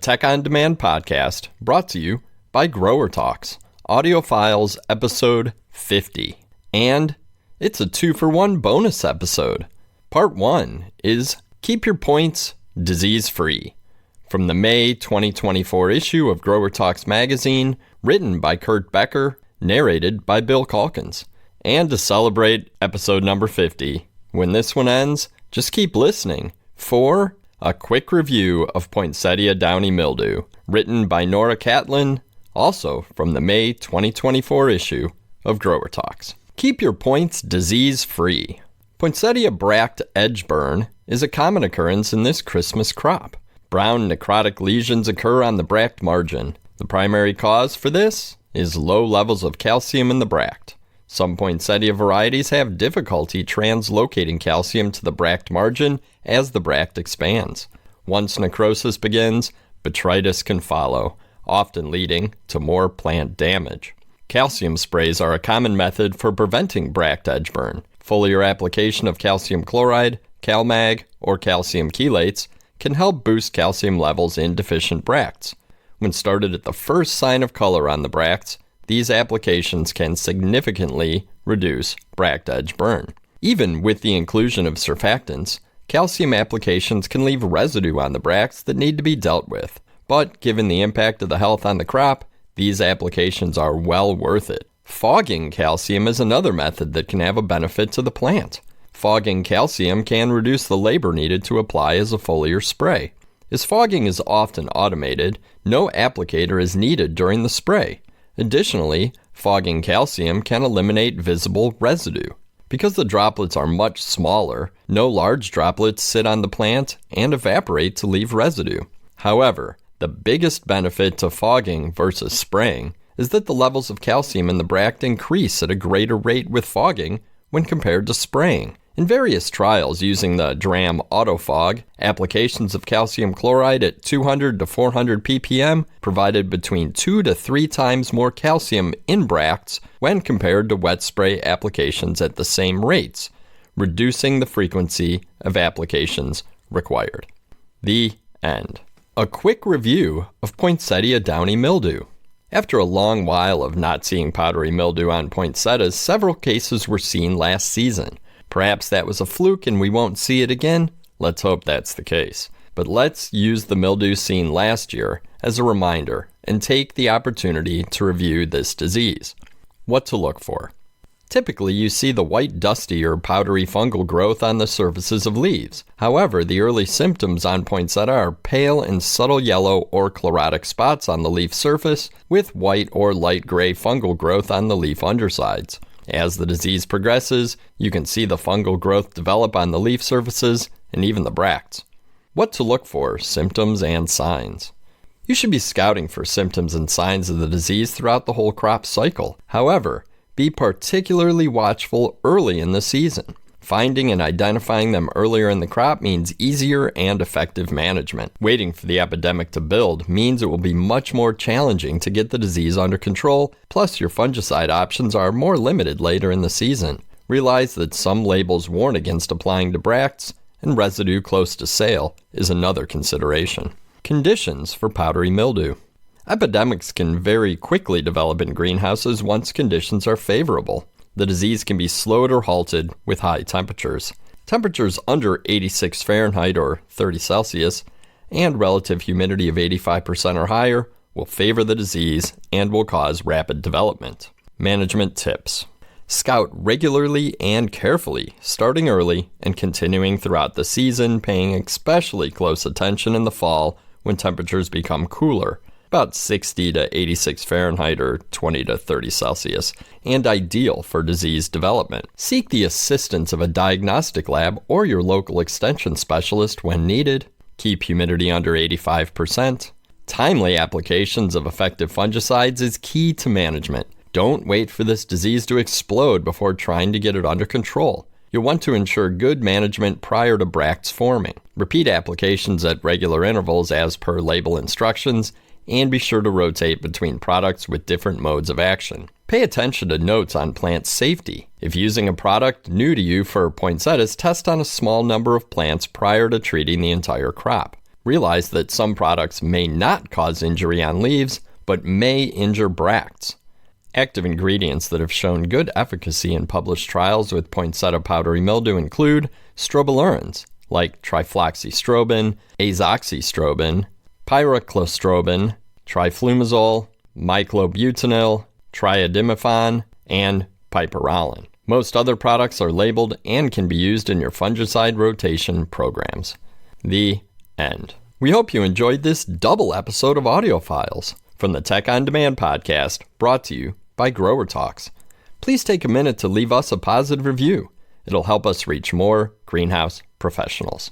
Tech on Demand podcast brought to you by Grower Talks, Audio Files episode 50. And it's a 2-for-1 bonus episode. Part 1 is Keep Your Points Disease-Free, from the May 2024 issue of Grower Talks magazine, written by BECKER, narrated by Bill CALKINS. And to celebrate episode number 50, when this one ends, just keep listening for a quick review of Poinsettia Downy mildew, written by NORA CATLIN, also from the May 2024 issue of Grower Talks. Keep your points disease-free. Poinsettia Bract Edge Burn is a common occurrence in this Christmas crop. Brown necrotic lesions occur on the bract margin. The primary cause for this is low levels of calcium in the bract. Some poinsettia varieties have difficulty translocating calcium to the bract margin as the bract expands. Once necrosis begins, botrytis can follow, often leading to more plant damage. Calcium sprays are a common method for preventing bract edge burn. Foliar application of calcium chloride, CalMag, or calcium chelates can help boost calcium levels in deficient bracts. When started at the first sign of color on the bracts, these applications can significantly reduce bract edge burn. Even with the inclusion of surfactants, calcium applications can leave residue on the bracts that need to be dealt with. But given the impact of the health on the crop, these applications are well worth it. Fogging calcium is another method that can have a benefit to the plant. Fogging calcium can reduce the labor needed to apply as a foliar spray. As fogging is often automated, no applicator is needed during the spray. Additionally, fogging calcium can eliminate visible residue. Because the droplets are much smaller, no large droplets sit on the plant and evaporate to leave residue. However, the biggest benefit to fogging versus spraying is that the levels of calcium in the bract increase at a greater rate with fogging when compared to spraying. In various trials using the DRAM autofog, applications of calcium chloride at 200 to 400 ppm provided between 2 to 3 times more calcium in bracts when compared to wet spray applications at the same rates, reducing the frequency of applications required. The end. A quick review of Poinsettia Downy mildew. After a long while of not seeing powdery mildew on poinsettias, several cases were seen last season. Perhaps that was a fluke and we won't see it again. Let's hope that's the case. But let's use the mildew seen last year as a reminder and take the opportunity to review this disease. What to look for. Typically, you see the white dusty or powdery fungal growth on the surfaces of leaves. However, the early symptoms on poinsettia are pale and subtle yellow or chlorotic spots on the leaf surface with white or light gray fungal growth on the leaf undersides. As the disease progresses, you can see the fungal growth develop on the leaf surfaces and even the bracts. What to look for, symptoms and signs. You should be scouting for symptoms and signs of the disease throughout the whole crop cycle. However, be particularly watchful early in the season. Finding and identifying them earlier in the crop means easier and effective management. Waiting for the epidemic to build means it will be much more challenging to get the disease under control, plus your fungicide options are more limited later in the season. Realize that some labels warn against applying to bracts, and residue close to sale is another consideration. Conditions for powdery mildew. Epidemics can very quickly develop in greenhouses once conditions are favorable. The disease can be slowed or halted with high temperatures. Temperatures under 86 Fahrenheit or 30 Celsius and relative humidity of 85% or higher will favor the disease and will cause rapid development. Management tips. Scout regularly and carefully, starting early and continuing throughout the season, paying especially close attention in the fall when temperatures become cooler, about 60 to 86 Fahrenheit or 20 to 30 Celsius, and ideal for disease development. Seek the assistance of a diagnostic lab or your local extension specialist when needed. Keep humidity under 85%. Timely applications of effective fungicides is key to management. Don't wait for this disease to explode before trying to get it under control. You'll want to ensure good management prior to bracts forming. Repeat applications at regular intervals as per label instructions, and be sure to rotate between products with different modes of action. Pay attention to notes on plant safety. If using a product new to you for poinsettias, test on a small number of plants prior to treating the entire crop. Realize that some products may not cause injury on leaves, but may injure bracts. Active ingredients that have shown good efficacy in published trials with poinsettia powdery mildew include strobilurins, like trifloxystrobin, azoxystrobin, pyraclostrobin, triflumazole, myclobutanil, triadimifon, and piperolin. Most other products are labeled and can be used in your fungicide rotation programs. The end. We hope you enjoyed this double episode of Audio Files from the Tech on Demand podcast, brought to you by Grower Talks. Please take a minute to leave us a positive review. It'll help us reach more greenhouse professionals.